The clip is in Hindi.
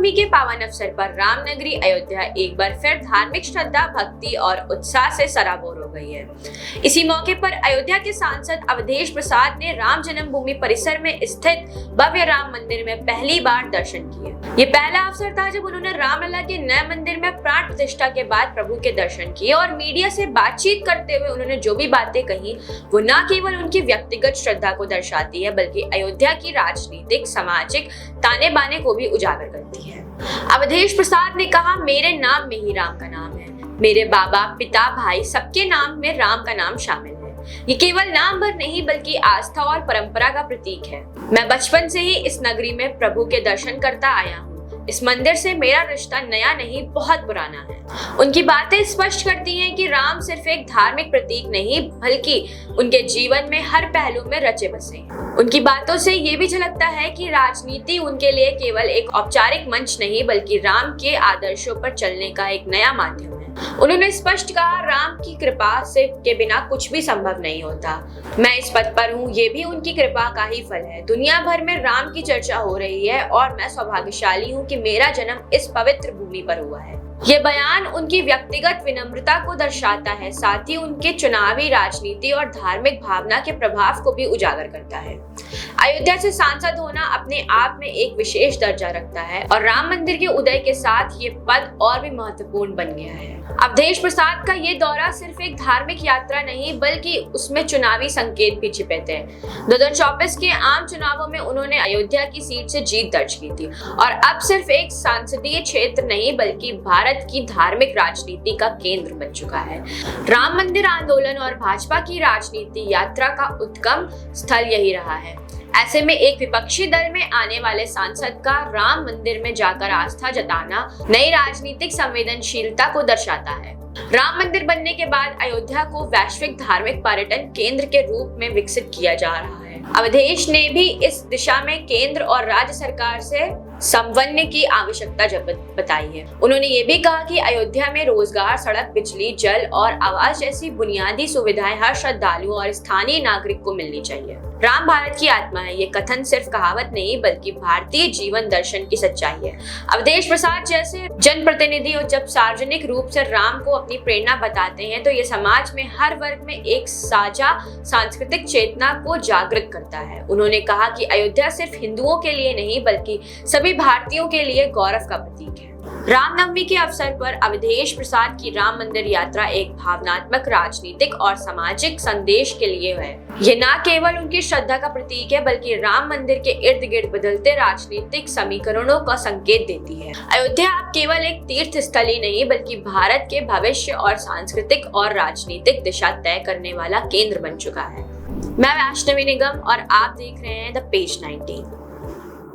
रामनवमी के पावन अवसर पर रामनगरी अयोध्या एक बार फिर धार्मिक श्रद्धा, भक्ति और उत्साह से सराबोर हो गई है। इसी मौके पर अयोध्या के सांसद अवधेश प्रसाद ने राम जन्मभूमि परिसर में स्थित भव्य राम मंदिर में पहली बार दर्शन किए। ये पहला अवसर था जब उन्होंने रामलला के नए मंदिर में प्राण प्रतिष्ठा के बाद प्रभु के दर्शन किए और मीडिया से बातचीत करते हुए उन्होंने जो भी बातें कही वो न केवल उनकी व्यक्तिगत श्रद्धा को दर्शाती है बल्कि अयोध्या की राजनीतिक, सामाजिक ताने बाने को भी उजागर करती है। अवधेश प्रसाद ने कहा, मेरे नाम में ही राम का नाम है। मेरे बाबा, पिता, भाई सबके नाम में राम का नाम शामिल है। ये केवल नाम भर नहीं बल्कि आस्था और परंपरा का प्रतीक है। मैं बचपन से ही इस नगरी में प्रभु के दर्शन करता आया हूँ। इस मंदिर से मेरा रिश्ता नया नहीं, बहुत पुराना है। उनकी बातें स्पष्ट करती हैं कि राम सिर्फ एक धार्मिक प्रतीक नहीं बल्कि उनके जीवन में हर पहलू में रचे बसे हैं। उनकी बातों से ये भी झलकता है कि राजनीति उनके लिए केवल एक औपचारिक मंच नहीं बल्कि राम के आदर्शों पर चलने का एक नया माध्यम है। उन्होंने स्पष्ट कहा, राम की कृपा से के बिना कुछ भी संभव नहीं होता। मैं इस पद पर हूँ, ये भी उनकी कृपा का ही फल है। दुनिया भर में राम की चर्चा हो रही है और मैं सौभाग्यशाली हूँ कि मेरा जन्म इस पवित्र भूमि पर हुआ है। ये बयान उनकी व्यक्तिगत विनम्रता को दर्शाता है, साथ ही उनके चुनावी राजनीति और धार्मिक भावना के प्रभाव को भी उजागर करता है। अयोध्या से सांसद होना अपने आप में एक विशेष दर्जा रखता है और राम मंदिर के उदय के साथ ये पद और भी महत्वपूर्ण बन गया है। अवधेश प्रसाद का ये दौरा सिर्फ एक धार्मिक यात्रा नहीं बल्कि उसमें चुनावी संकेत भी छिपे थे। 2024 के आम चुनावों में उन्होंने अयोध्या की सीट से जीत दर्ज की थी और अब सिर्फ एक संसदीय क्षेत्र नहीं बल्कि भारत की धार्मिक राजनीति का केंद्र बन चुका है। राम मंदिर आंदोलन और भाजपा की राजनीति यात्रा का उद्गम स्थल यही रहा है। ऐसे में एक विपक्षी दल में आने वाले सांसद का राम मंदिर में जाकर आस्था जताना नई राजनीतिक संवेदनशीलता को दर्शाता है। राम मंदिर बनने के बाद अयोध्या को वैश्विक धार्मिक पर्यटन केंद्र के रूप में विकसित किया जा रहा है। अवधेश ने भी इस दिशा में केंद्र और राज्य सरकार से समन्वय की आवश्यकता बताई है। उन्होंने ये भी कहा कि अयोध्या में रोजगार, सड़क, बिजली, जल और आवास जैसी बुनियादी सुविधाएं हर श्रद्धालु और स्थानीय नागरिक को मिलनी चाहिए। राम भारत की आत्मा है, ये कथन सिर्फ कहावत नहीं बल्कि भारतीय जीवन दर्शन की सच्चाई है। अवधेश प्रसाद जैसे जनप्रतिनिधि जब सार्वजनिक रूप से राम को अपनी प्रेरणा बताते हैं तो ये समाज में हर वर्ग में एक साझा सांस्कृतिक चेतना को जागृत करता है। उन्होंने कहा कि अयोध्या सिर्फ हिंदुओं के लिए नहीं बल्कि सभी भारतीयों के लिए गौरव का प्रतीक है। रामनवमी के अवसर पर अवधेश प्रसाद की राम मंदिर यात्रा एक भावनात्मक, राजनीतिक और सामाजिक संदेश के लिए है। ये न केवल उनकी श्रद्धा का प्रतीक है बल्कि राम मंदिर के इर्द गिर्द बदलते राजनीतिक समीकरणों का संकेत देती है। अयोध्या अब केवल एक तीर्थ स्थल ही नहीं बल्कि भारत के भविष्य और सांस्कृतिक और राजनीतिक दिशा तय करने वाला केंद्र बन चुका है। मैं वैष्णवी निगम और आप देख रहे हैं द पेज 19।